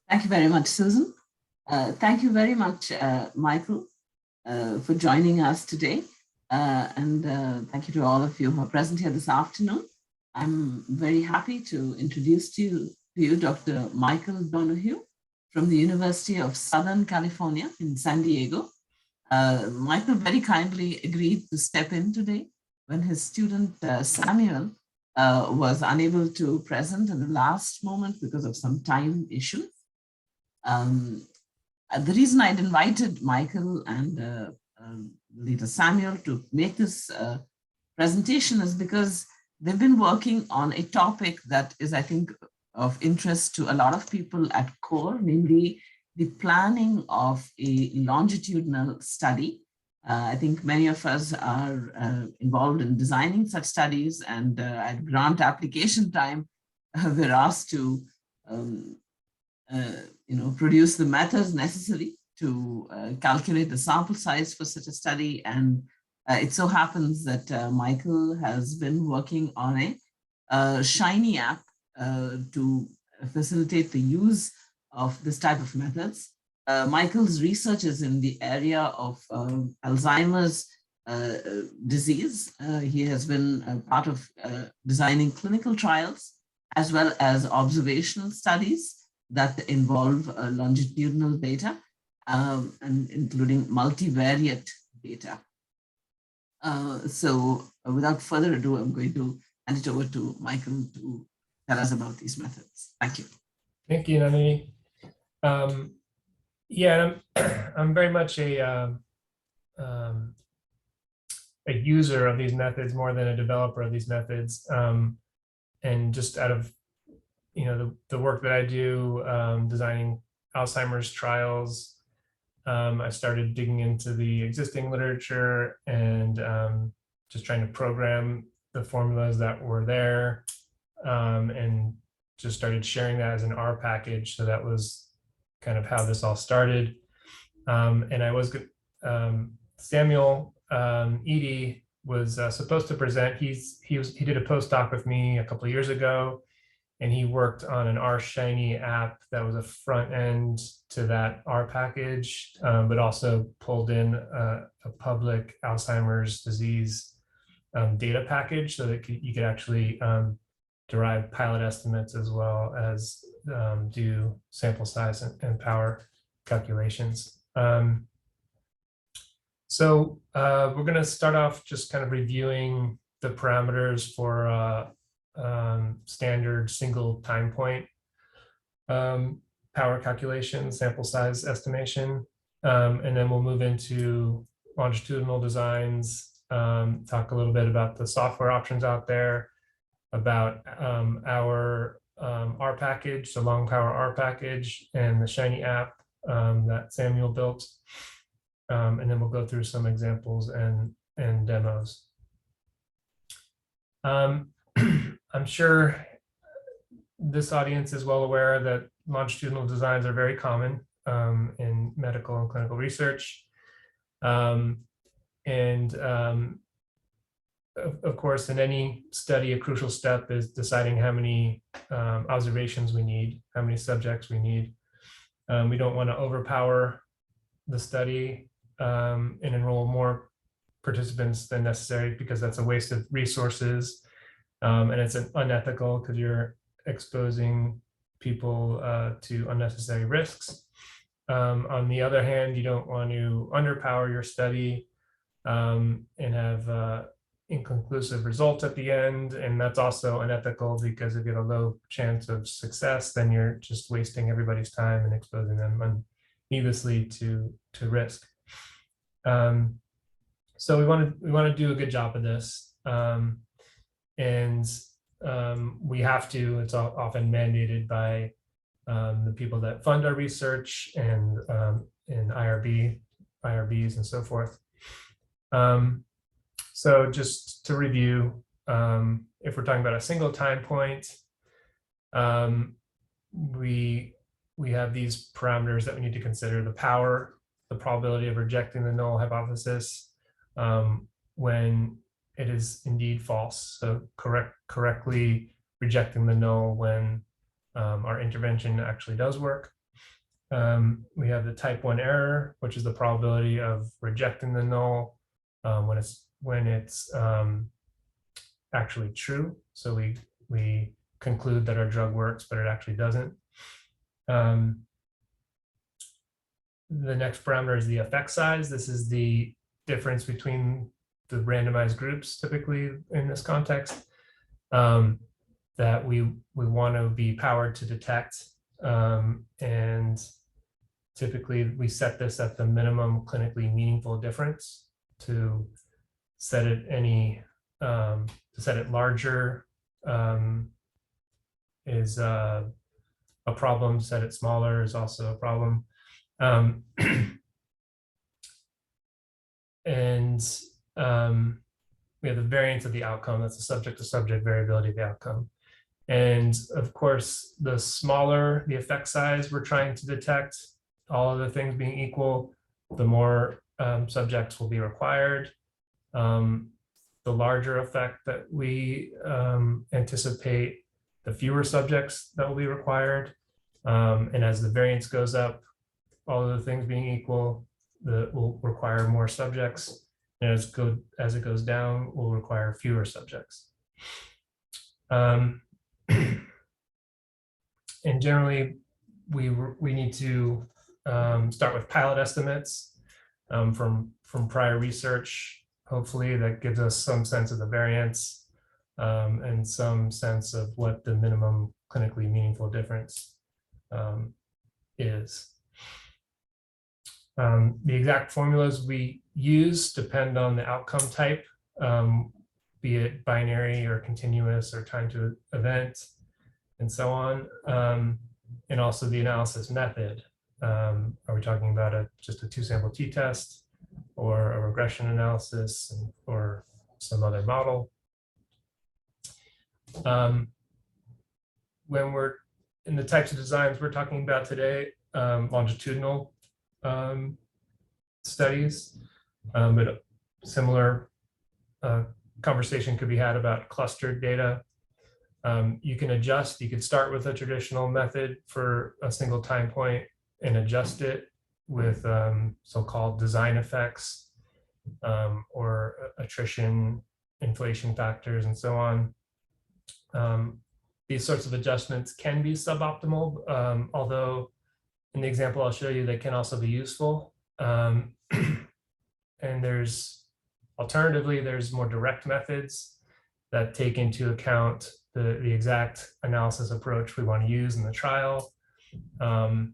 Thank you very much, Susan. Thank you very much, Michael, for joining us today. And thank you to all of you who are present here this afternoon. I'm very happy to introduce to you Dr. Michael Donohue from the University of Southern California in San Diego. Michael very kindly agreed to step in today when his student Samuel was unable to present in the last moment because of some time issues. The reason I'd invited Michael and later Samuel to make this presentation is because they've been working on a topic that is, I think, of interest to a lot of people at CORE, namely the planning of a longitudinal study. I think many of us are involved in designing such studies, and at grant application time, we're asked to produce the methods necessary to calculate the sample size for such a study. And it so happens that Michael has been working on a Shiny app to facilitate the use of this type of methods. Michael's research is in the area of Alzheimer's disease. He has been a part of designing clinical trials as well as observational studies that involve longitudinal data, and including multivariate data. So without further ado, I'm going to hand it over to Michael to tell us about these methods. Thank you. Thank you, Nandini. Yeah, I'm very much a user of these methods more than a developer of these methods. And just out of the work that I do designing Alzheimer's trials, I started digging into the existing literature and just trying to program the formulas that were there, and just started sharing that as an R package. So that was kind of how this all started. And I was Samuel Edie was supposed to present. He did a postdoc with me a couple of years ago, and he worked on an R Shiny app that was a front end to that R package, but also pulled in a public Alzheimer's disease data package so that you could actually derive pilot estimates as well as do sample size and power calculations. So we're going to start off just kind of reviewing the parameters for standard single time point power calculation, sample size estimation, and then we'll move into longitudinal designs, talk a little bit about the software options out there, about our R package, the long power R package, and the Shiny app that Samuel built, and then we'll go through some examples and demos. I'm sure this audience is well aware that longitudinal designs are very common in medical and clinical research. Of course, in any study, a crucial step is deciding how many observations we need, how many subjects we need. We don't want to overpower the study and enroll more participants than necessary, because that's a waste of resources. And it's unethical because you're exposing people to unnecessary risks. On the other hand, you don't want to underpower your study and have inconclusive results at the end. And that's also unethical, because if you have a low chance of success, then you're just wasting everybody's time and exposing them needlessly to risk. So we want to do a good job of this. We have to, it's often mandated by the people that fund our research and IRBs and so forth. So just to review, if we're talking about a single time point, we have these parameters that we need to consider: the power, the probability of rejecting the null hypothesis when it is indeed false, so correctly rejecting the null when our intervention actually does work. We have the type 1 error, which is the probability of rejecting the null when it's actually true. So we conclude that our drug works, but it actually doesn't. The next parameter is the effect size. This is the difference between the randomized groups, typically in this context, that we want to be powered to detect. And typically we set this at the minimum clinically meaningful difference. To set it larger is a problem. Set it smaller is also a problem. And we have the variance of the outcome. That's the subject-to-subject variability of the outcome. And of course, the smaller the effect size we're trying to detect, all other things being equal, the more subjects will be required. The larger effect that we anticipate, the fewer subjects that will be required. And as the variance goes up, all of the things being equal, will require more subjects. And as it goes down, will require fewer subjects. And generally, we need to start with pilot estimates from prior research. Hopefully that gives us some sense of the variance and some sense of what the minimum clinically meaningful difference is. The exact formulas we use depend on the outcome type, be it binary or continuous or time to event, and so on. And also the analysis method. Are we talking about just a 2-sample t-test, or a regression analysis, or some other model? When we're in the types of designs we're talking about today, longitudinal studies, but a similar conversation could be had about clustered data. You can adjust, you could start with a traditional method for a single time point and adjust it with so-called design effects or attrition, inflation factors, and so on. These sorts of adjustments can be suboptimal, although in the example I'll show you, they can also be useful. And alternatively, there's more direct methods that take into account the exact analysis approach we want to use in the trial. The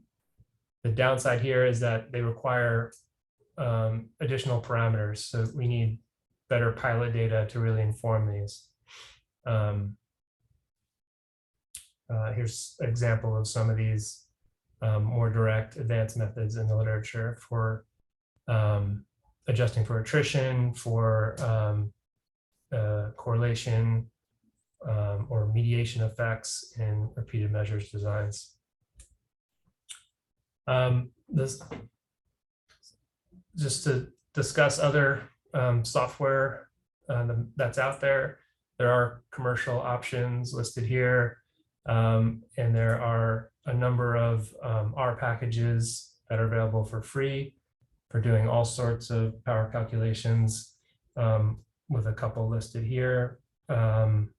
downside here is that they require additional parameters. So we need better pilot data to really inform these. Here's an example of some of these more direct advanced methods in the literature for adjusting for attrition, for correlation, or mediation effects in repeated measures designs. Just to discuss other software that's out there, there are commercial options listed here, and there are a number of R packages that are available for free for doing all sorts of power calculations, with a couple listed here, and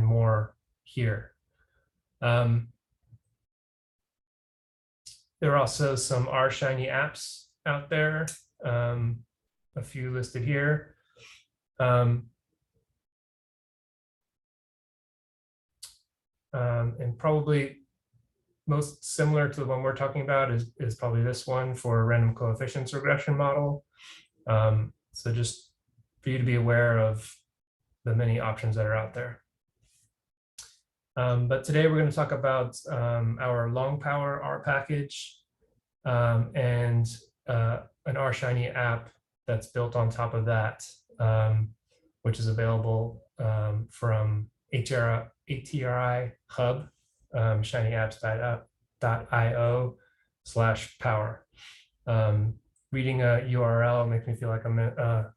more here. There are also some R-Shiny apps out there, a few listed here. And probably most similar to the one we're talking about is probably this one for a random coefficients regression model. So just for you to be aware of the many options that are out there. But today we're going to talk about our long power R package and an R-Shiny app that's built on top of that, which is available from ATRI hub, shinyapps.io/power. Reading a URL makes me feel like I'm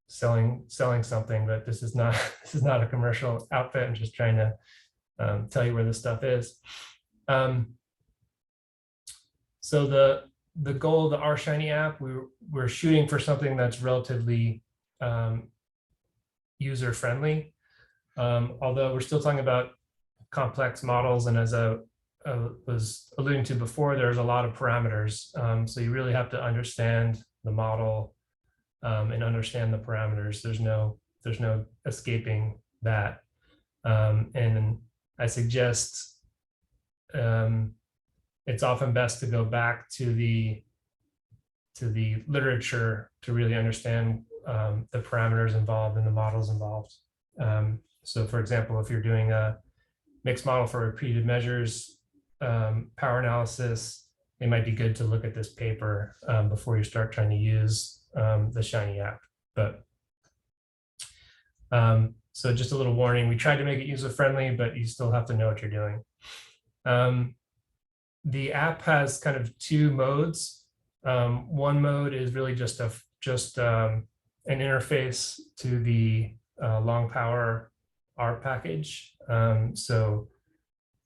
selling something, but this is not a commercial outfit. I'm just trying to tell you where this stuff is. So the goal of the RShiny app, we're shooting for something that's relatively user-friendly. Although we're still talking about complex models, and as I was alluding to before, there's a lot of parameters. So you really have to understand the model and understand the parameters. There's no escaping that. And I suggest it's often best to go back to the literature to really understand the parameters involved and the models involved. So for example, if you're doing a mixed model for repeated measures, power analysis, it might be good to look at this paper before you start trying to use the Shiny app. But so just a little warning, we tried to make it user-friendly, but you still have to know what you're doing. The app has kind of two modes. One mode is really just an interface to the long power R package. So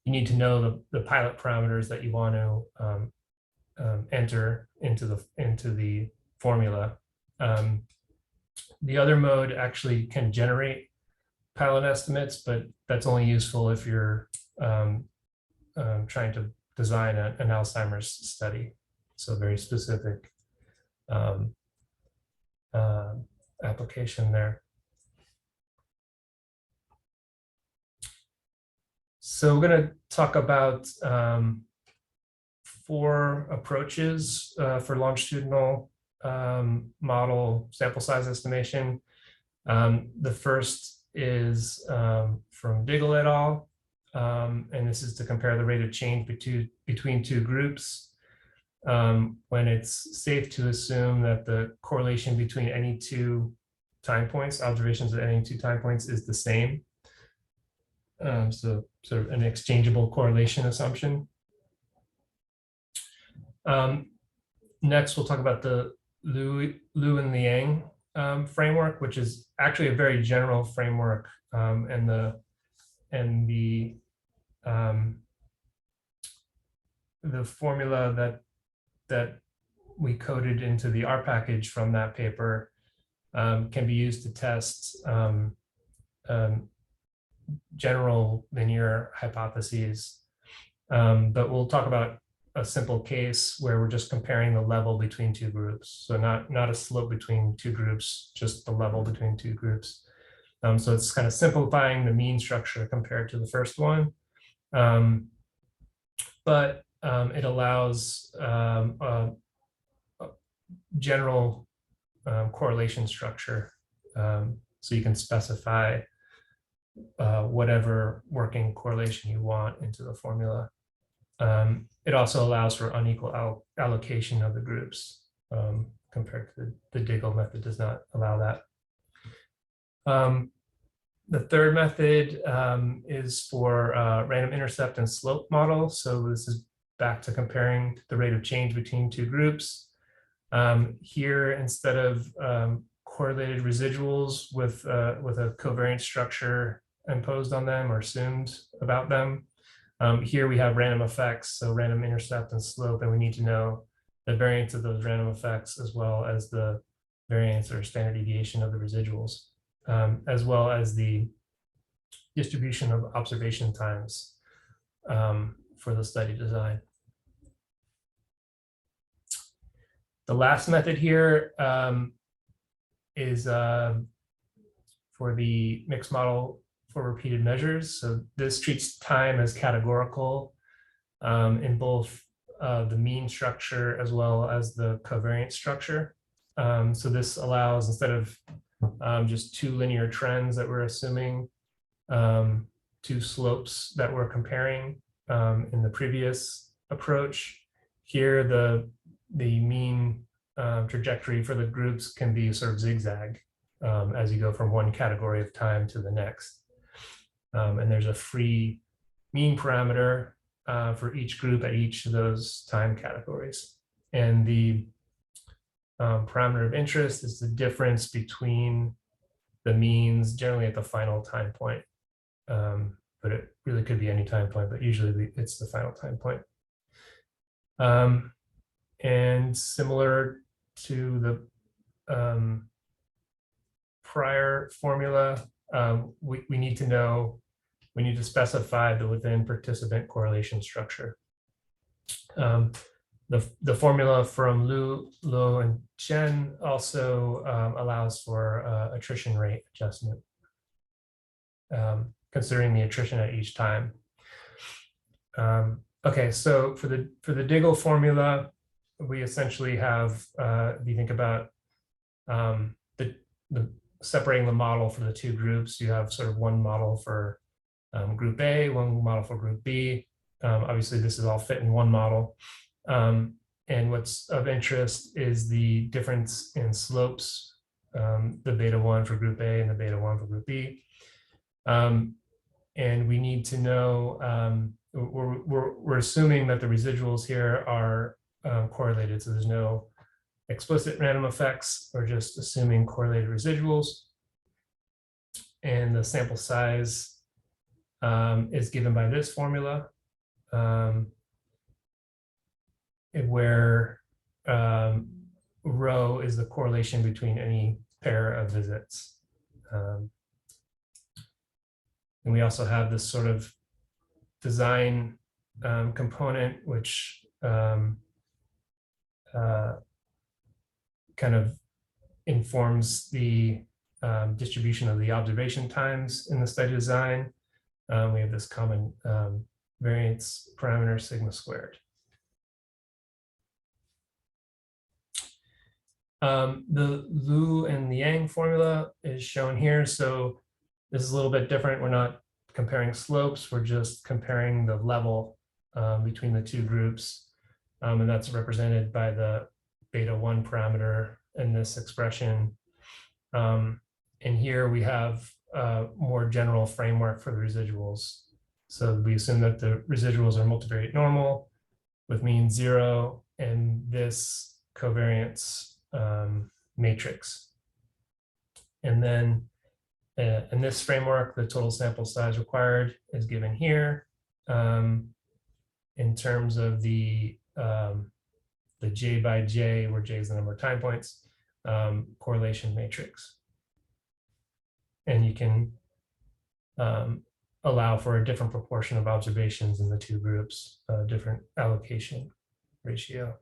you need to know the pilot parameters that you want to enter into the formula. The other mode actually can generate pilot estimates, but that's only useful if you're trying to design an Alzheimer's study. So very specific application there. So we're going to talk about 4 approaches for longitudinal model sample size estimation. The first is from Diggle et al. And this is to compare the rate of change between 2 groups when it's safe to assume that the correlation between any 2 time points, observations at any 2 time points, is the same. So sort of an exchangeable correlation assumption. Next, we'll talk about the Liu and Liang framework, which is actually a very general framework, and the formula that we coded into the R package from that paper can be used to test general linear hypotheses. But we'll talk about a simple case where we're just comparing the level between 2 groups. So not a slope between 2 groups, just the level between 2 groups. So it's kind of simplifying the mean structure compared to the first one. But it allows a general correlation structure. So you can specify whatever working correlation you want into the formula. It also allows for unequal allocation of the groups compared to the Diggle method does not allow that. The third method is for random intercept and slope model. So this is back to comparing the rate of change between 2 groups. Here, instead of correlated residuals with a covariance structure imposed on them or assumed about them, here we have random effects, so random intercept and slope, and we need to know the variance of those random effects as well as the variance or standard deviation of the residuals, as well as the distribution of observation times for the study design. The last method here is for the mixed model for repeated measures. So this treats time as categorical in both the mean structure as well as the covariance structure. So this allows, instead of just 2 linear trends that we're assuming, 2 slopes that we're comparing in the previous approach, here the mean trajectory for the groups can be sort of zigzag as you go from one category of time to the next. And there's a free mean parameter for each group at each of those time categories. And the parameter of interest is the difference between the means, generally at the final time point. But it really could be any time point, but usually it's the final time point. And similar to the prior formula, we need to specify the within participant correlation structure. The formula from Liu, Lo, and Chen also allows for attrition rate adjustment, considering the attrition at each time. Okay, so for the Diggle formula, we essentially have, if you think about the separating the model for the two groups, you have sort of one model for group A, one model for group B. Obviously, this is all fit in one model. And what's of interest is the difference in slopes, the beta 1 for group A and the beta 1 for group B. And we need to know, we're assuming that the residuals here are correlated. So there's no explicit random effects, or just assuming correlated residuals. And the sample size is given by this formula, where rho is the correlation between any pair of visits. And we also have this sort of design component, which kind of informs the distribution of the observation times in the study design. We have this common variance parameter sigma squared. The Liu and Liang formula is shown here. So this is a little bit different. We're not comparing slopes. We're just comparing the level between the two groups. And that's represented by the beta 1 parameter in this expression. And here we have a more general framework for the residuals. So we assume that the residuals are multivariate normal with mean 0 and this covariance matrix. And then in this framework, the total sample size required is given here in terms of the J by J, where J is the number of time points, correlation matrix. And you can allow for a different proportion of observations in the two groups, different allocation ratio.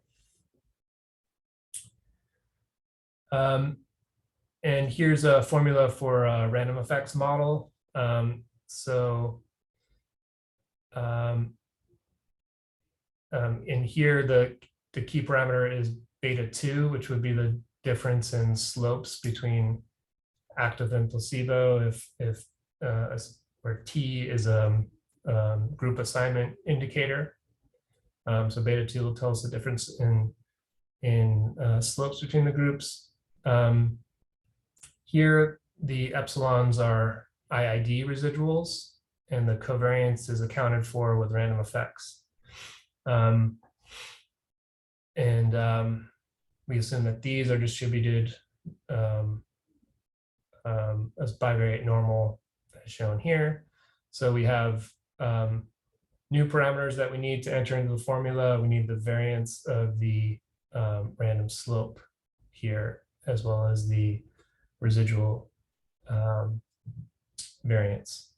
And here's a formula for a random effects model. In here, the key parameter is beta 2, which would be the difference in slopes between active and placebo, where T is a group assignment indicator. So beta 2 will tell us the difference in slopes between the groups. Here, the epsilons are IID residuals, and the covariance is accounted for with random effects. We assume that these are distributed as bivariate normal, as shown here. So we have new parameters that we need to enter into the formula. We need the variance of the random slope here, as well as the residual variance.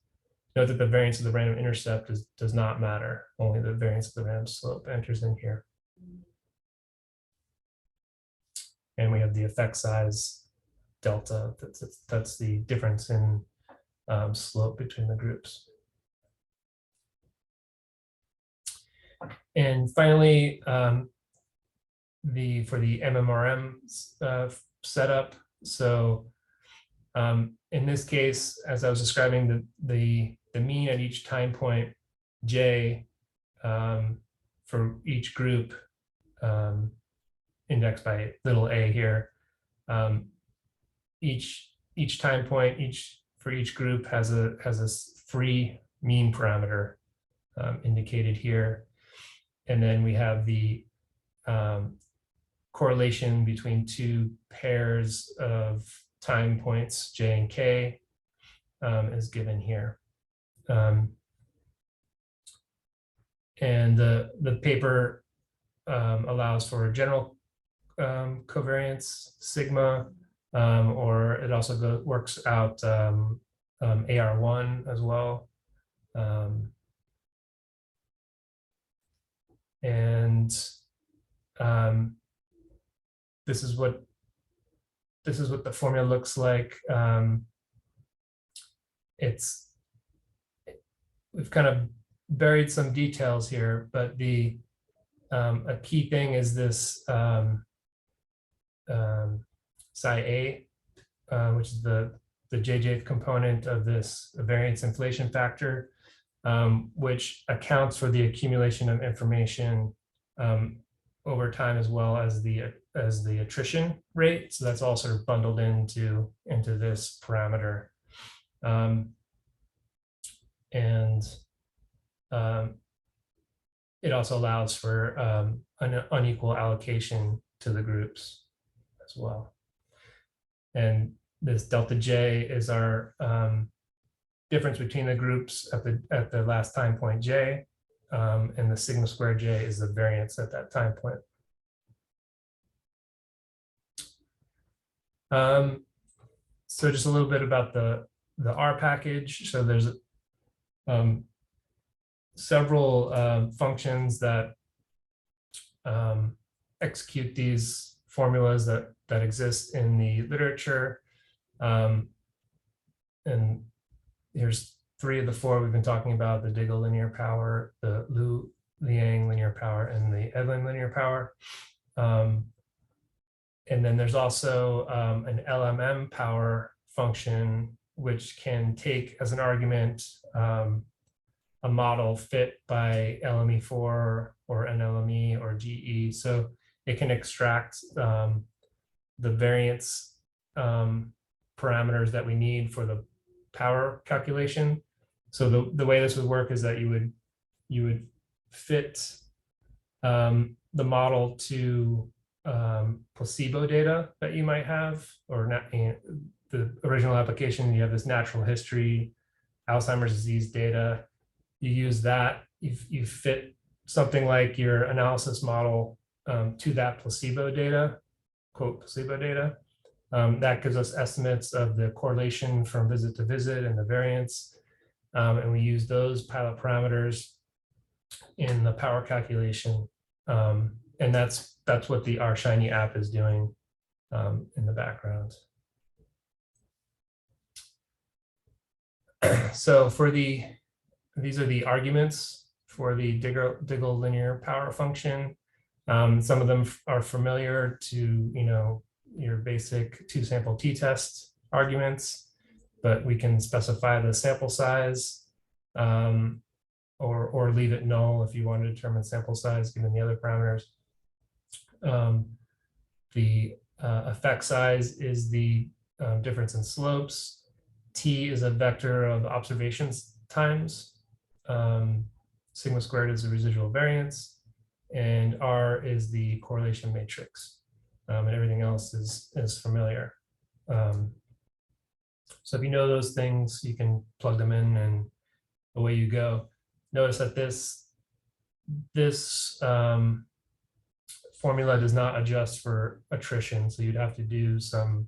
Note that the variance of the random intercept does not matter. Only the variance of the random slope enters in here. And we have the effect size delta. That's the difference in slope between the groups. And finally, for the MMRM setup. So in this case, as I was describing, the mean at each time point J for each group indexed by little a here, each time point for each group has a free mean parameter indicated here. And then we have the correlation between two pairs of time points, J and K, is given here. And the paper allows for general covariance, sigma, or it also works out AR1 as well. And this is what the formula looks like. We've kind of buried some details here, but a key thing is this psi A, which is the JJth component of this variance inflation factor, which accounts for the accumulation of information over time, as well as the attrition rate. So that's all sort of bundled into this parameter. It also allows for an unequal allocation to the groups as well. And this delta J is our difference between the groups at the last time point J, and the sigma squared J is the variance at that time point. So just a little bit about the R package. So there's several functions that execute these formulas that exist in the literature. And here's 3 of the 4 we've been talking about: the Diggle linear power, the Liang linear power, and the Edlin linear power. And then there's also an LMM power function, which can take as an argument a model fit by LME4 or NLME or GE. So it can extract the variance parameters that we need for the power calculation. So the way this would work is that you would fit the model to placebo data that you might have, or not, the original application. You have this natural history, Alzheimer's disease data. You use that, you fit something like your analysis model to that placebo data, quote placebo data. That gives us estimates of the correlation from visit to visit and the variance. And we use those pilot parameters in the power calculation. And that's what the R-Shiny app is doing in the background. So these are the arguments for the Diggle linear power function. Some of them are familiar to your basic 2-sample t-test arguments, but we can specify the sample size or leave it null if you want to determine sample size given the other parameters. The effect size is the difference in slopes. T is a vector of observations times. Sigma squared is the residual variance, and R is the correlation matrix. And everything else is familiar. So if you know those things, you can plug them in and away you go. Notice that this formula does not adjust for attrition. So you'd have to do some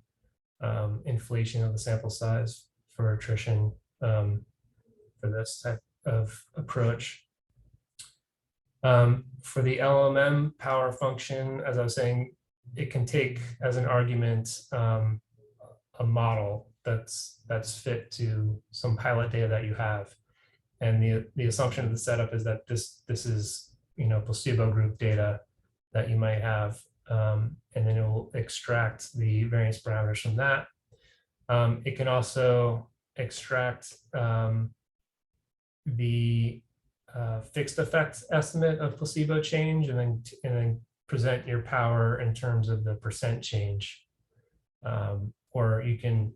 inflation of the sample size for attrition for this type of approach. For the LMM power function, as I was saying, it can take as an argument a model that's fit to some pilot data that you have. And the assumption of the setup is that this is placebo group data that you might have, and then it will extract the variance parameters from that. It can also extract the fixed effect estimate of placebo change, and then present your power in terms of the percent change. Or you can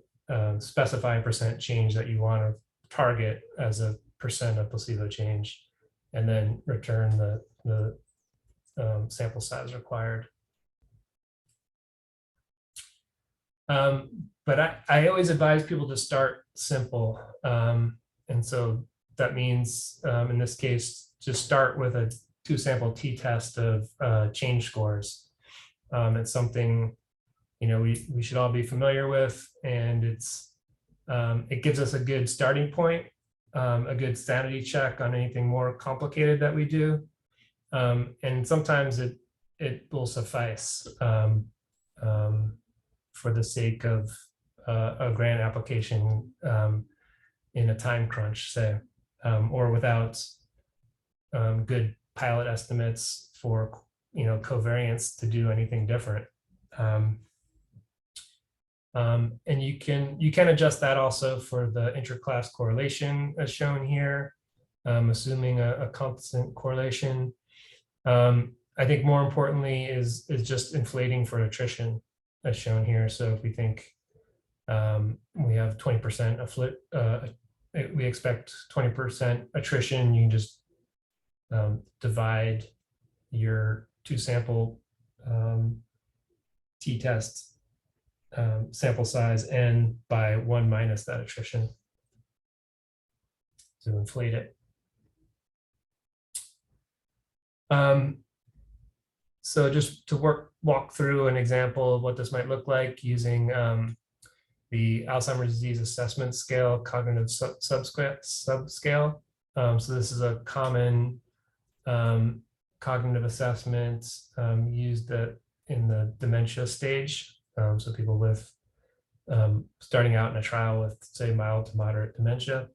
specify a percent change that you want to target as a percent of placebo change, and then return the sample size required. But I always advise people to start simple. And so that means, in this case, just start with a two sample t-test of change scores. It's something, you know, we should all be familiar with, and it gives us a good starting point, a good sanity check on anything more complicated that we do. And sometimes it will suffice for the sake of a grant application in a time crunch, say, or without good pilot estimates for, you know, covariance to do anything different. And you can adjust that also for the interclass correlation as shown here, assuming a constant correlation. I think more importantly is just inflating for attrition as shown here. So if we think we have 20% we expect 20% attrition, you can just divide your two sample t-test sample size n by 1 minus that attrition to inflate it. So just to walk through an example of what this might look like using the Alzheimer's disease assessment scale, cognitive subscale. So this is a common cognitive assessment used in the dementia stage. So people with starting out in a trial with, say, mild to moderate dementia.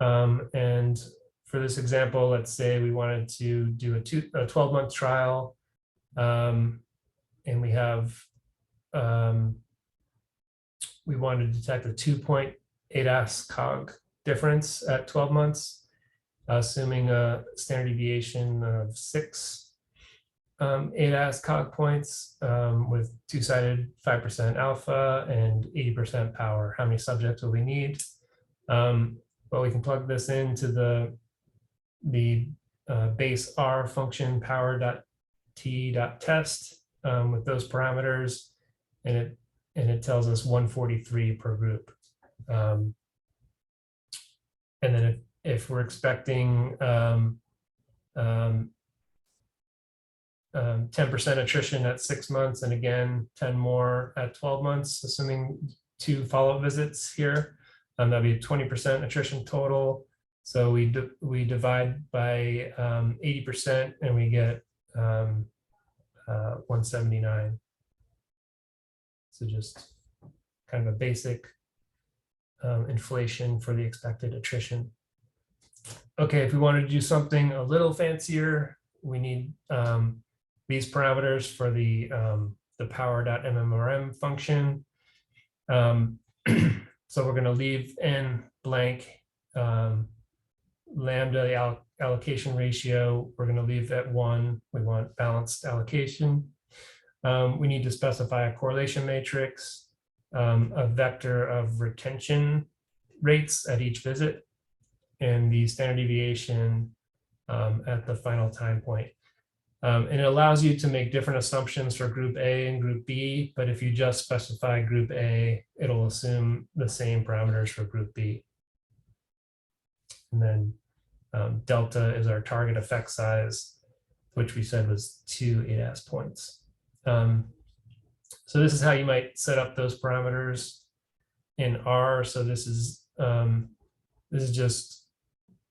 And for this example, let's say we wanted to do a 12-month trial, and we have we wanted to detect a 2.8 ADAS-Cog difference at 12 months, assuming a standard deviation of 6 ADAS-Cog points with two-sided 5% alpha and 80% power. How many subjects will we need? Well, we can plug this into the base R function power.t.test with those parameters, and it tells us 143 per group. And then if we're expecting 10% attrition at 6 months, and again 10 more at 12 months, assuming 2 follow-up visits here, that'd be a 20% attrition total. So we divide by 80%, and we get 179. So just kind of a basic inflation for the expected attrition. Okay, if we wanted to do something a little fancier, we need these parameters for the power.mmrm function. So we're going to leave n blank. Lambda, the allocation ratio, we're going to leave at 1. We want balanced allocation. We need to specify a correlation matrix, a vector of retention rates at each visit, and the standard deviation at the final time point. And it allows you to make different assumptions for group A and group B, but if you just specify group A, it'll assume the same parameters for group B. And then delta is our target effect size, which we said was 2 ADAS points. So this is how you might set up those parameters in R. So this is just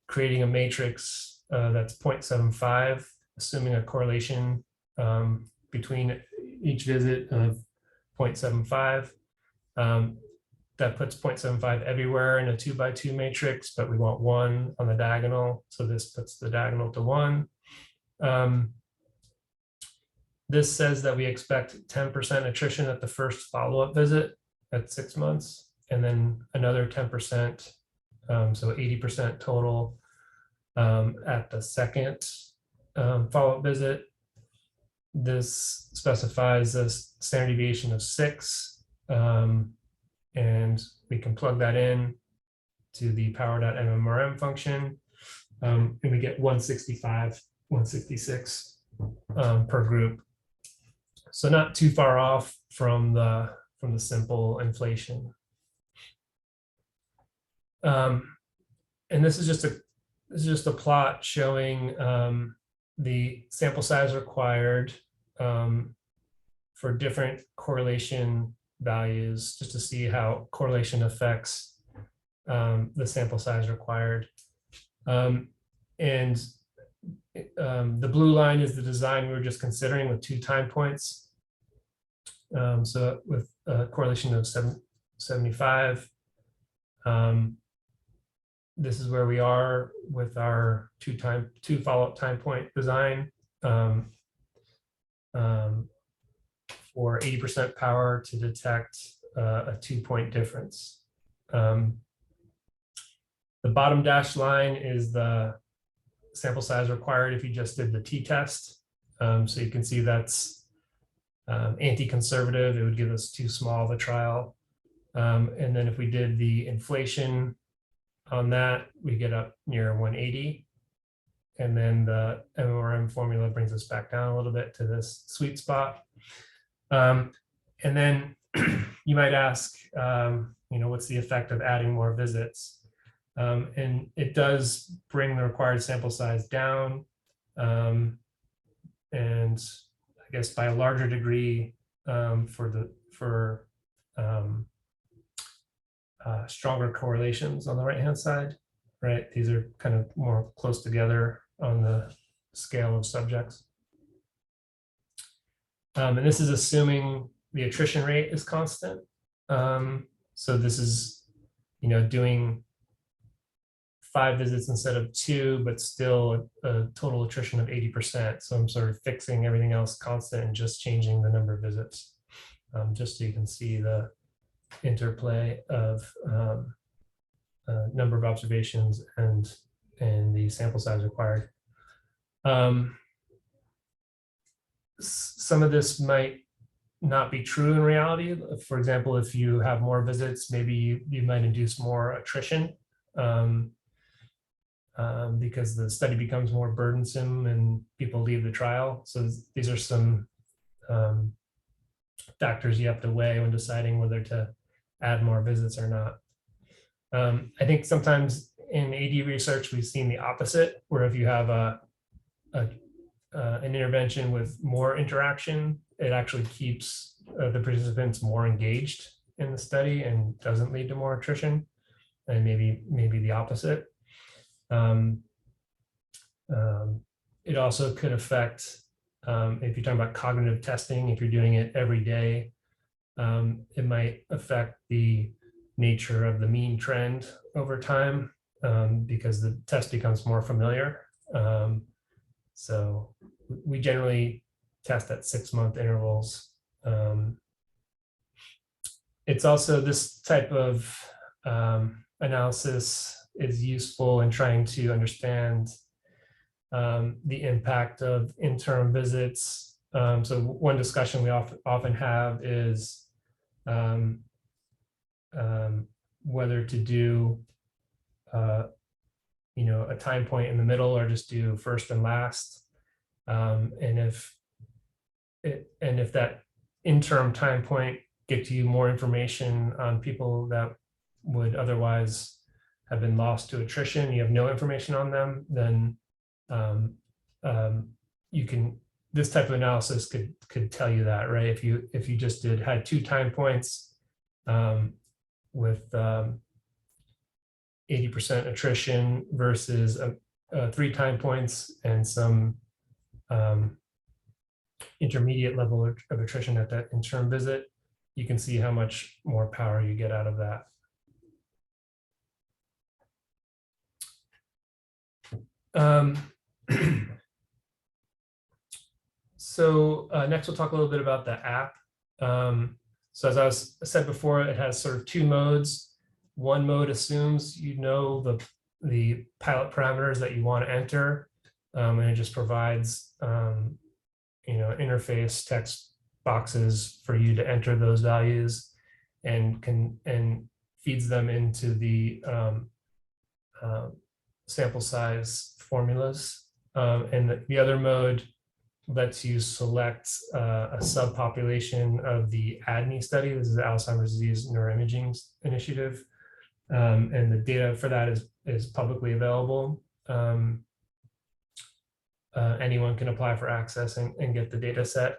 creating a matrix that's 0.75, assuming a correlation between each visit of 0.75. That puts 0.75 everywhere in a 2x2 matrix, but we want 1 on the diagonal. So this puts the diagonal to 1. This says that we expect 10% attrition at the first follow-up visit at 6 months, and then another 10%, so 80% total at the second follow-up visit. This specifies a standard deviation of 6, and we can plug that in to the power.mmrm function, and we get 165, 166 per group. So not too far off from the simple inflation. And this is just a plot showing the sample size required for different correlation values, just to see how correlation affects the sample size required. And the blue line is the design we were just considering with 2 time points. So with a correlation of 75, this is where we are with our two follow-up time point design for 80% power to detect a 2-point difference. The bottom dashed line is the sample size required if you just did the t-test. So you can see that's anti-conservative. It would give us too small of a trial. And then if we did the inflation on that, we get up near 180. And then the MORM formula brings us back down a little bit to this sweet spot. And then you might ask, what's the effect of adding more visits? And it does bring the required sample size down. And I guess by a larger degree for stronger correlations on the right-hand side, right? These are kind of more close together on the scale of subjects. And this is assuming the attrition rate is constant. So this is, doing 5 visits instead of 2, but still a total attrition of 80%. So I'm sort of fixing everything else constant and just changing the number of visits, just so you can see the interplay of number of observations and the sample size required. Some of this might not be true in reality. For example, if you have more visits, maybe you might induce more attrition because the study becomes more burdensome and people leave the trial. So these are some factors you have to weigh when deciding whether to add more visits or not. I think sometimes in AD research, we've seen the opposite, where if you have an intervention with more interaction, it actually keeps the participants more engaged in the study and doesn't lead to more attrition, and maybe the opposite. It also could affect, if you're talking about cognitive testing, if you're doing it every day, it might affect the nature of the mean trend over time because the test becomes more familiar. So we generally test at 6-month intervals. It's also, this type of analysis is useful in trying to understand the impact of interim visits. So one discussion we often have is whether to do a time point in the middle or just do first and last. And if that interim time point gets you more information on people that would otherwise have been lost to attrition, you have no information on them, then this type of analysis could tell you that, right? If you just had 2 time points with 80% attrition versus 3 time points and some intermediate level of attrition at that interim visit, you can see how much more power you get out of that. So next we'll talk a little bit about the app. So as I said before, it has sort of 2 modes. One mode assumes the pilot parameters that you want to enter, and it just provides interface text boxes for you to enter those values, and feeds them into the sample size formulas. And the other mode lets you select a subpopulation of the ATRI study. This is the Alzheimer's Disease Neuroimaging Initiative. And the data for that is publicly available. anyone can apply for access and get the data set.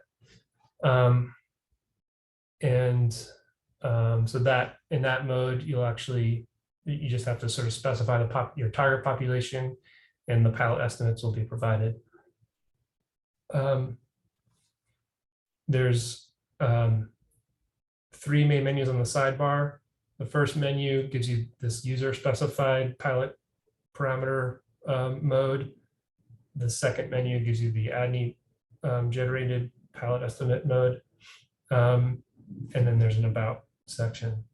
So that in that mode, you just have to sort of specify your target population, and the pilot estimates will be provided. There's 3 main menus on the sidebar. The first menu gives you this user specified pilot parameter mode. The second menu gives you the ADNI generated pilot estimate mode. And then there's an about section.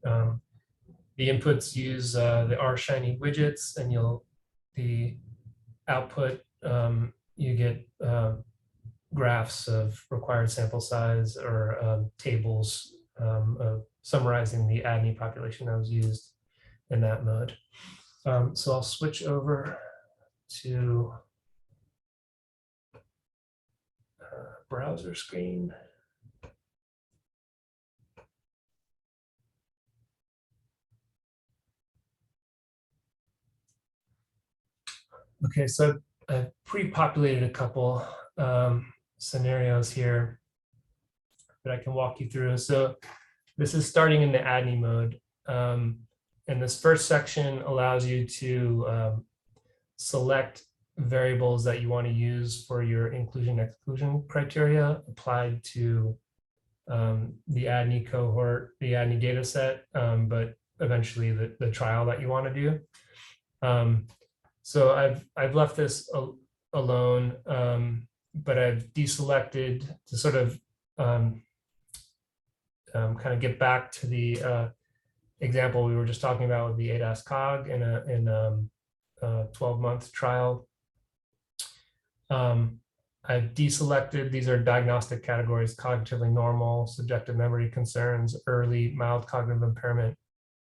The inputs use the RShiny widgets, and the output, you get graphs of required sample size or tables of summarizing the ADNI population that was used in that mode. So I'll switch over to browser screen. Okay, so I've pre-populated a couple scenarios here that I can walk you through. So this is starting in the ADNI mode. And this first section allows you to select variables that you want to use for your inclusion-exclusion criteria applied to the ADNI cohort, the ADNI data set, but eventually the trial that you want to do. So I've left this alone, but I've deselected to sort of kind of get back to the example we were just talking about with the ADAS-Cog in a 12-month trial. I've deselected, these are diagnostic categories: cognitively normal, subjective memory concerns, early mild cognitive impairment,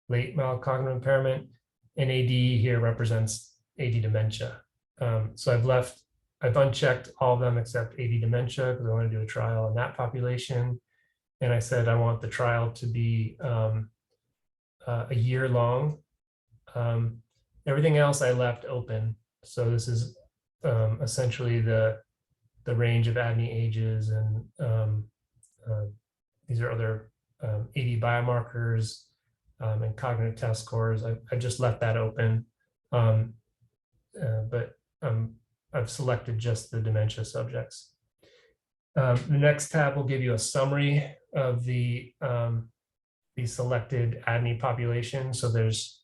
late mild cognitive impairment, and AD here represents AD dementia. So I've unchecked all of them except AD dementia because I want to do a trial in that population. And I said I want the trial to be a year long. Everything else I left open. So this is essentially the range of ADNI ages, and these are other AD biomarkers and cognitive test scores. I just left that open, but I've selected just the dementia subjects. The next tab will give you a summary of the selected ADNI population. So there's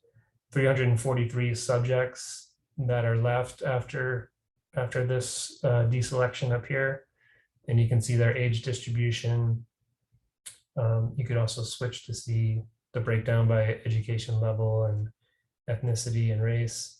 343 subjects that are left after this deselection up here, and you can see their age distribution. You could also switch to see the breakdown by education level and ethnicity and race.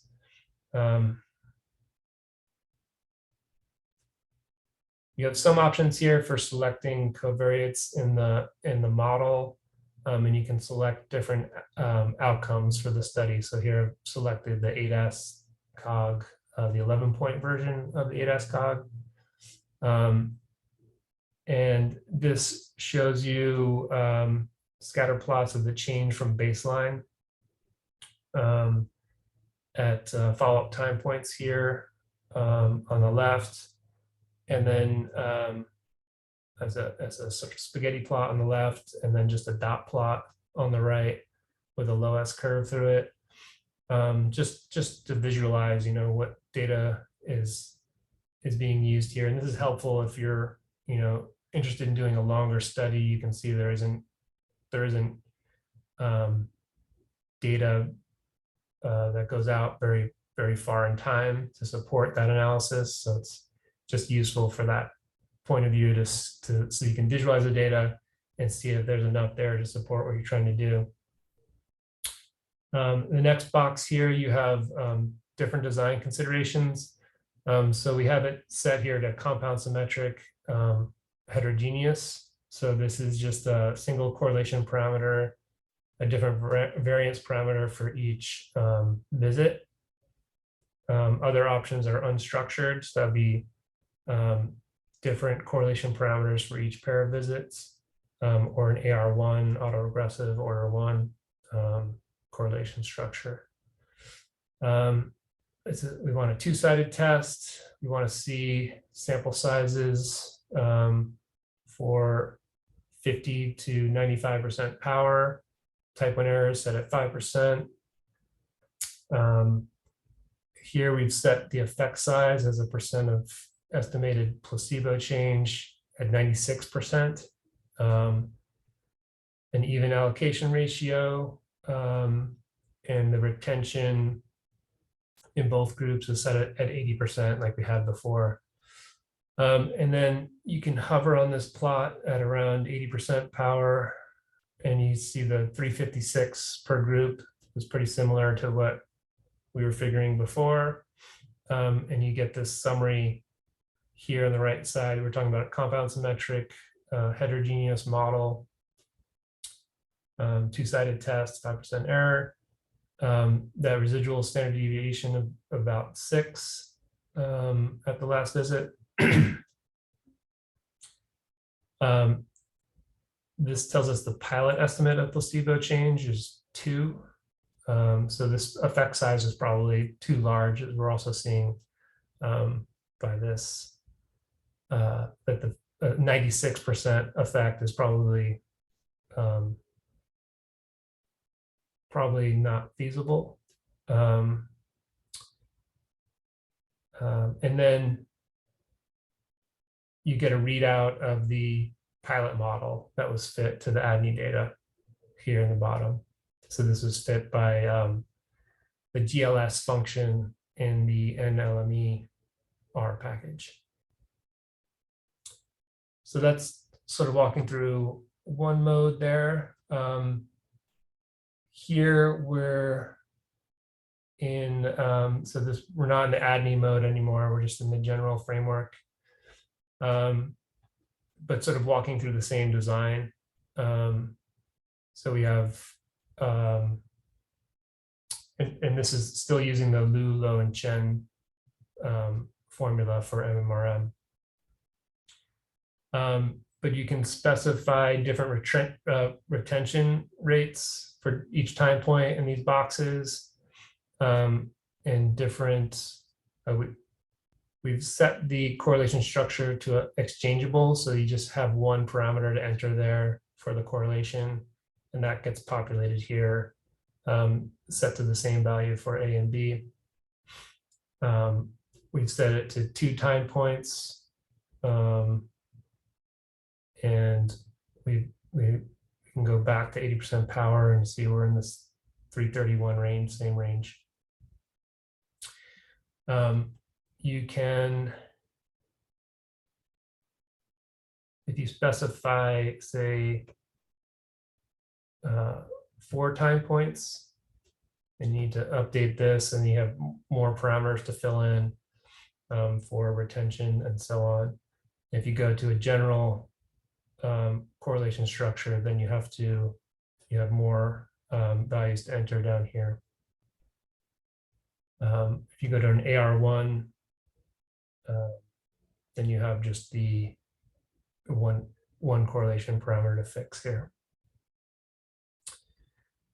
You have some options here for selecting covariates in the model, and you can select different outcomes for the study. So here I've selected the ADAS-Cog, the 11-point version of the ADAS-Cog. And this shows you scatter plots of the change from baseline at follow-up time points here on the left, and then as a sort of spaghetti plot on the left, and then just a dot plot on the right with a low S curve through it. Just to visualize, what data is being used here. And this is helpful if you're, interested in doing a longer study. You can see there isn't data that goes out very, very far in time to support that analysis. So it's just useful for that point of view so you can visualize the data and see if there's enough there to support what you're trying to do. The next box here, you have different design considerations. So we have it set here to compound symmetric heterogeneous. So this is just a single correlation parameter, a different variance parameter for each visit. Other options are unstructured. So that'd be different correlation parameters for each pair of visits, or an AR1 autoregressive order 1 correlation structure. we want a two-sided test. We want to see sample sizes for 50 to 95% power. Type 1 error is set at 5%. Here we've set the effect size as a percent of estimated placebo change at 96%. An even allocation ratio, and the retention in both groups is set at 80% like we had before. And then you can hover on this plot at around 80% power, and you see the 356 per group is pretty similar to what we were figuring before. And you get this summary here on the right side. We're talking about a compound symmetric heterogeneous model, two-sided test, 5% error. That residual standard deviation of about 6 at the last visit. This tells us the pilot estimate of placebo change is 2. So this effect size is probably too large, as we're also seeing by this, that the 96% effect is probably not feasible. And then you get a readout of the pilot model that was fit to the ADNI data here in the bottom. So this was fit by the GLS function in the NLME-R package. So that's sort of walking through one mode there. Here we're in, we're not in the ADNI mode anymore. We're just in the general framework, but sort of walking through the same design. So we have, and this is still using the Liu, Low, and Chen formula for MMRM. But you can specify different retention rates for each time point in these boxes, and different, we've set the correlation structure to exchangeable, so you just have one parameter to enter there for the correlation, and that gets populated here, set to the same value for A and B. We've set it to 2 time points, and we can go back to 80% power and see we're in this 331 range, same range. You can, if you specify, say, 4 time points, and you need to update this, and you have more parameters to fill in for retention and so on. If you go to a general correlation structure, then you have more values to enter down here. If you go to an AR1, then you have just the one correlation parameter to fix here.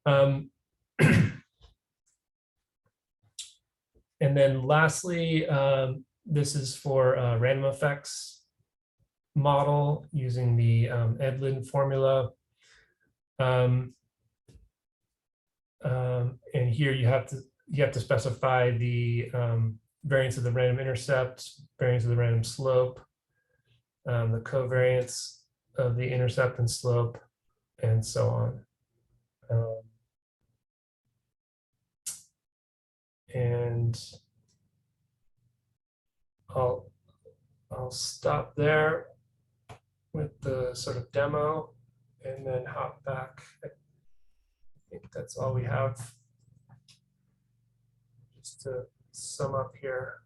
And then lastly, this is for random effects model using the Edlin formula. And here you have to specify the variance of the random intercept, variance of the random slope, the covariance of the intercept and slope, and so on. And I'll stop there with the sort of demo and then hop back. I think that's all we have. Just to sum up here,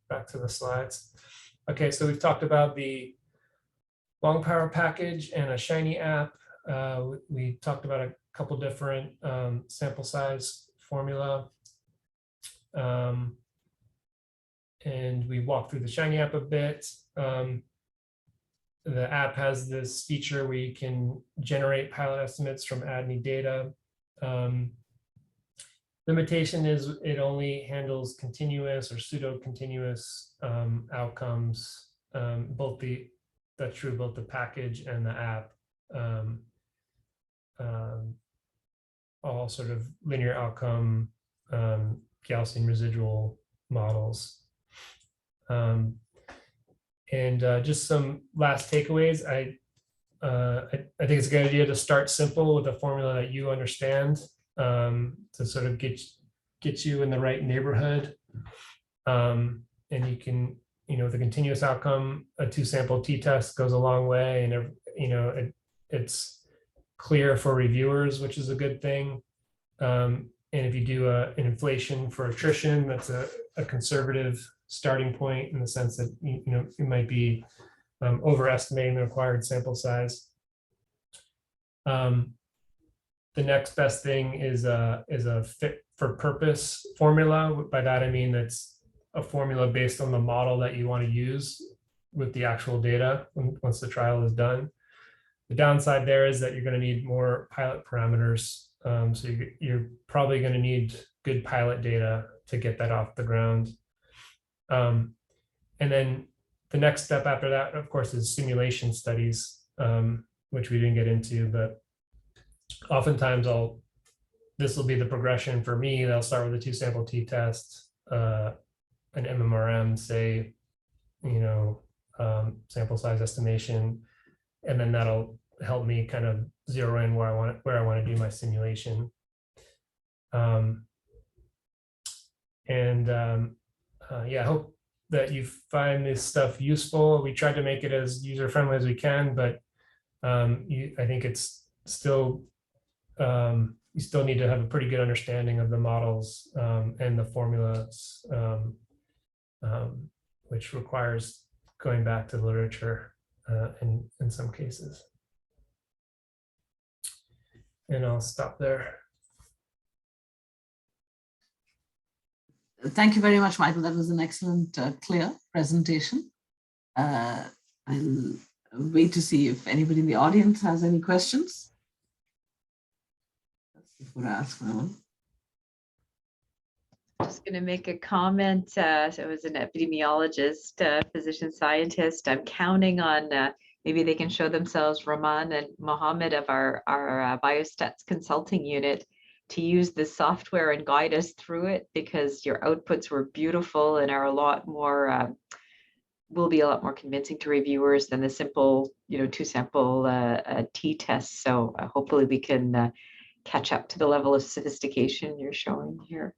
back to the slides. Okay, so we've talked about the long power package and a Shiny app. We talked about a couple different sample size formula. And we walked through the Shiny app a bit. The app has this feature where you can generate pilot estimates from ADNI data. Limitation is it only handles continuous or pseudo-continuous outcomes. That's true both the package and the app. All sort of linear outcome Gaussian residual models. Just some last takeaways. I think it's a good idea to start simple with a formula that you understand, to sort of get you in the right neighborhood. And you can, with a continuous outcome, a 2-sample t-test goes a long way, and it's clear for reviewers, which is a good thing. And if you do an inflation for attrition, that's a conservative starting point, in the sense that you might be overestimating the required sample size. The next best thing is a fit for purpose formula. By that I mean that's a formula based on the model that you want to use with the actual data once the trial is done. The downside there is that you're going to need more pilot parameters. So you're probably going to need good pilot data to get that off the ground. And then the next step after that, of course, is simulation studies, which we didn't get into, but oftentimes this will be the progression for me. They'll start with a 2-sample t-test, an MMRM, say, sample size estimation, and then that'll help me kind of zero in where I want to do my simulation. Yeah, I hope that you find this stuff useful. We tried to make it as user-friendly as we can, but I think it's still, you still need to have a pretty good understanding of the models and the formulas, which requires going back to the literature in some cases. And I'll stop there. Thank you very much, Michael. That was an excellent, clear presentation. I'll wait to see if anybody in the audience has any questions. Before I ask my own. Just going to make a comment. So I was an epidemiologist, physician scientist. I'm counting on maybe they can show themselves, Rahman and Mohammed of our Biostats consulting unit, to use the software and guide us through it, because your outputs were beautiful and are a lot more, will be a lot more convincing to reviewers than the simple, 2-sample t-test. So hopefully we can catch up to the level of sophistication you're showing here.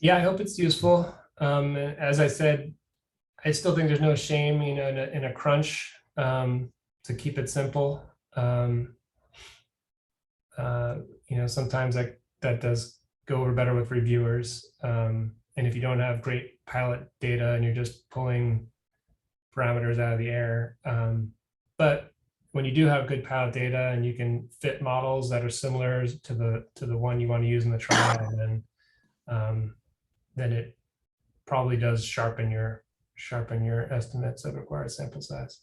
Yeah, I hope it's useful. As I said, I still think there's no shame, in a crunch, to keep it simple. Sometimes that does go over better with reviewers. And if you don't have great pilot data and you're just pulling parameters out of the air, but when you do have good pilot data and you can fit models that are similar to the one you want to use in the trial, then it probably does sharpen your estimates of required sample size.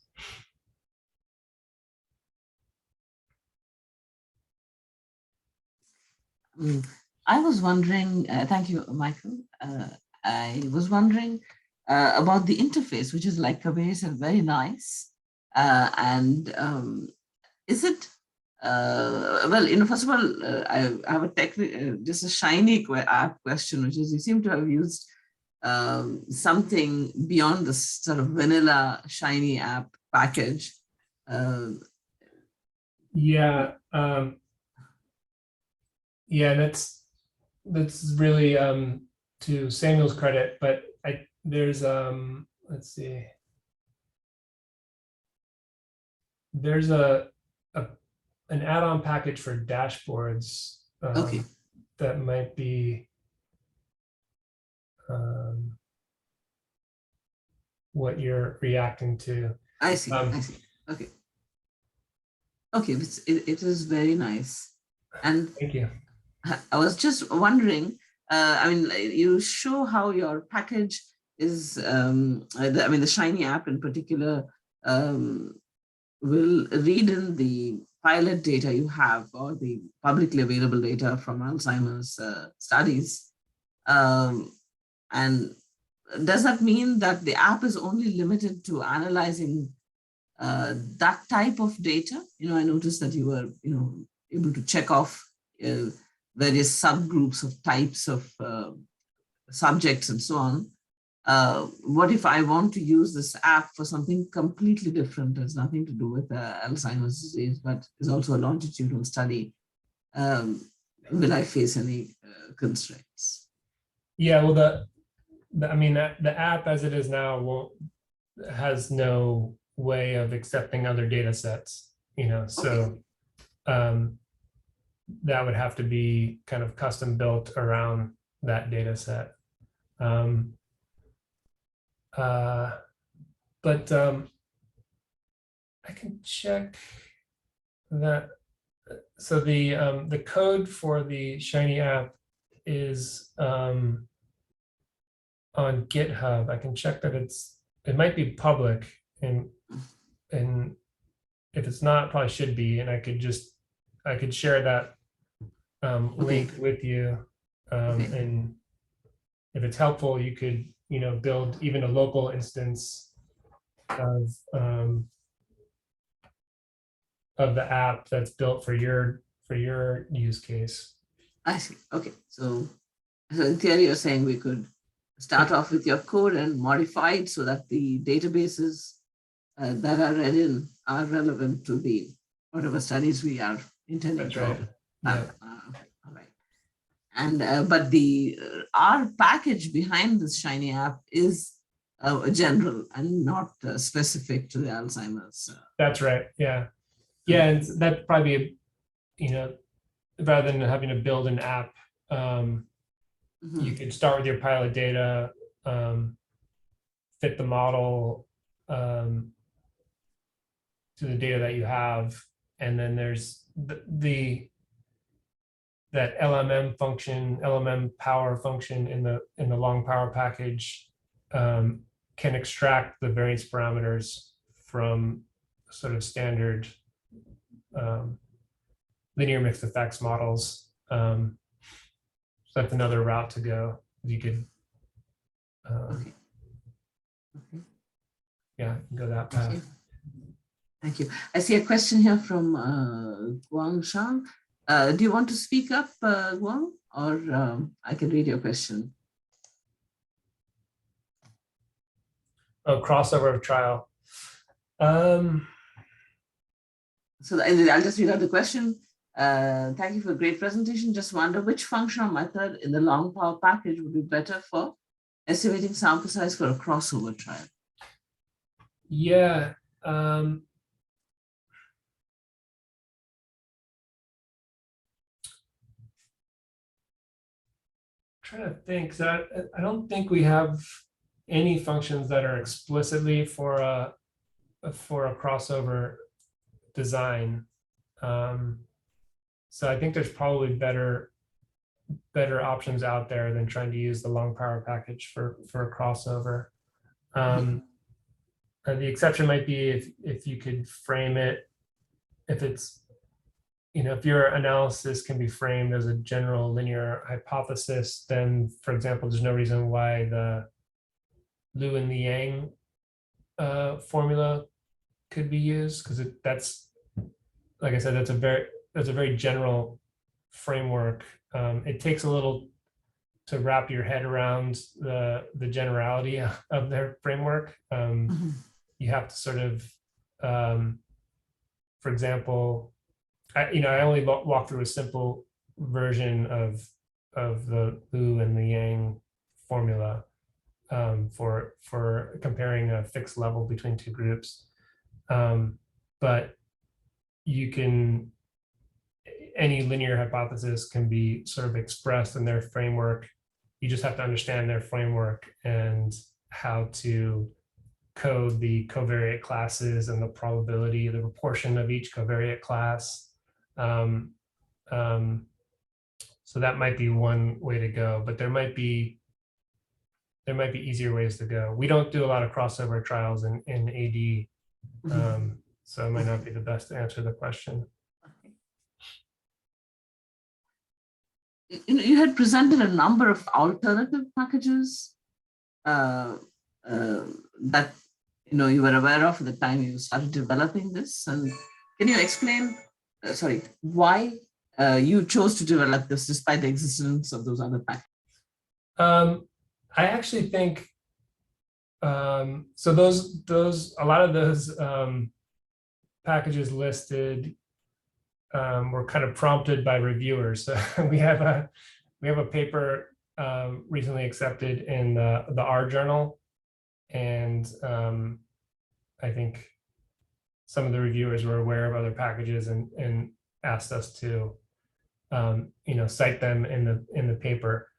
I was wondering, thank you, Michael. I was wondering about the interface, which is, like Kabir said, very nice. Is it, well, first of all, I have a just a shiny app question, which is, you seem to have used something beyond the sort of vanilla shiny app package. Yeah, that's really to Samuel's credit, but there's let's see, there's an add-on package for dashboards Okay. that might be what you're reacting to. I see. I see. Okay. Okay, it is very nice. And thank you. I was just wondering, you show how your package is, the Shiny app in particular will read in the pilot data you have or the publicly available data from Alzheimer's studies. And does that mean that the app is only limited to analyzing that type of data? I noticed that you were, able to check off various subgroups of types of subjects and so on. What if I want to use this app for something completely different? Has nothing to do with Alzheimer's disease, but is also a longitudinal study. Will I face any constraints? Yeah, well, the app as it is now has no way of accepting other data sets, so that would have to be kind of custom built around that data set. But I can check that. So the code for the Shiny app is on GitHub. I can check that it might be public, and if it's not, it probably should be. And I could share that link with you. And if it's helpful, you could build even a local instance of the app that's built for your use case. I see. Okay, so in theory, you're saying we could start off with your code and modify it so that the databases that are read in are relevant to the whatever studies we are intending. That's right. Yeah. All right. And but our package behind this Shiny app is general and not specific to the Alzheimer's. That's right. Yeah. Yeah, and that'd probably be, rather than having to build an app, you could start with your pilot data, fit the model to the data that you have, and then there's that LMM power function in the long power package can extract the variance parameters from sort of standard linear mixed effects models. So that's another route to go. You could, yeah, go that path. Thank you. I see a question here from Guang Shang. Do you want to speak up, Guang, or I can read your question? Oh, crossover of trial. So I'll just read out the question. Thank you for a great presentation. Just wonder which function or method in the long power package would be better for estimating sample size for a crossover trial? Yeah. Trying to think. So I don't think we have any functions that are explicitly for a crossover design. So I think there's probably better options out there than trying to use the long power package for a crossover. The exception might be if you could frame it, if it's, if your analysis can be framed as a general linear hypothesis, then, for example, there's no reason why the Liu and the Yang formula could be used, because that's, like I said, that's a very general framework. It takes a little to wrap your head around the generality of their framework. You have to sort of, for example, I only walk through a simple version of the Liu and the Yang formula for comparing a fixed level between two groups. But any linear hypothesis can be sort of expressed in their framework. You just have to understand their framework and how to code the covariate classes and the probability, the proportion of each covariate class. So that might be one way to go, but there might be easier ways to go. We don't do a lot of crossover trials in AD, so it might not be the best to answer the question. You had presented a number of alternative packages that you were aware of at the time you started developing this. And can you explain, why you chose to develop this despite the existence of those other packages? I actually think so. A lot of those packages listed were kind of prompted by reviewers. So we have a paper recently accepted in the R journal, and I think some of the reviewers were aware of other packages and asked us to cite them in the paper.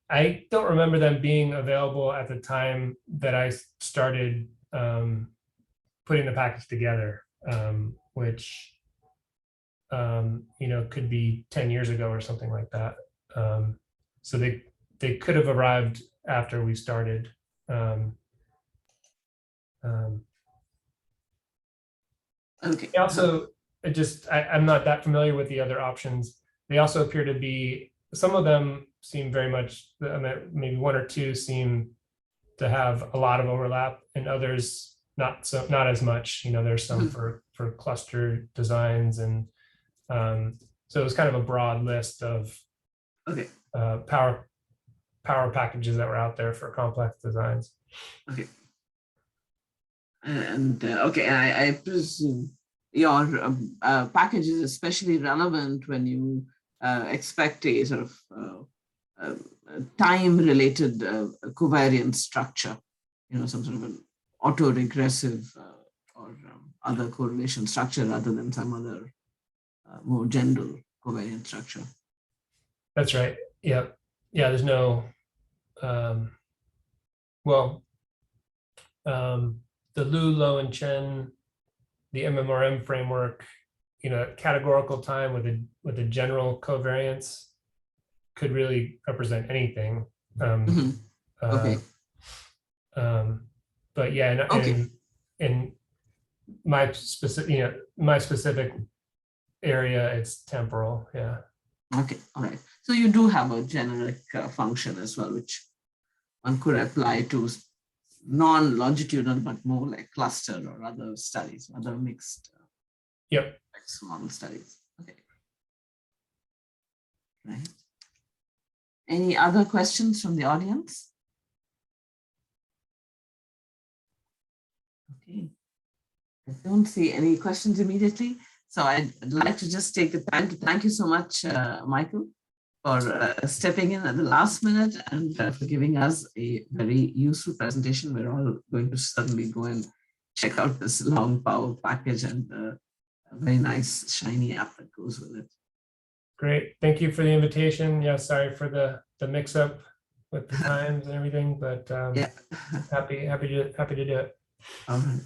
I don't remember them being available at the time that I started putting the package together, which could be 10 years ago or something like that. So they could have arrived after we started. Okay. Also, I'm not that familiar with the other options. They also appear to be, some of them seem very much, maybe one or two seem to have a lot of overlap, and others not as much. There's some for cluster designs, and so it was kind of a broad list of power packages that were out there for complex designs. Okay. And I presume your package is especially relevant when you expect a sort of time-related covariance structure, some sort of an autoregressive or other correlation structure rather than some other more general covariance structure. That's right. Yeah. There's no, the Liu, Low, and Chen, the MMRM framework, categorical time with a general covariance could really represent anything. Okay. But yeah, in my specific area, it's temporal. Yeah. Okay. All right. So you do have a generic function as well, which one could apply to non-longitudinal, but more like cluster or other studies, other mixed small studies. Okay. Right. Any other questions from the audience? Okay. I don't see any questions immediately. So I'd like to just take the time to thank you so much, Michael, for stepping in at the last minute and for giving us a very useful presentation. We're all going to certainly go and check out this long power package and a very nice shiny app that goes with it. Great. Thank you for the invitation. Yeah, sorry for the mix up with the times and everything, but happy to do it. All right.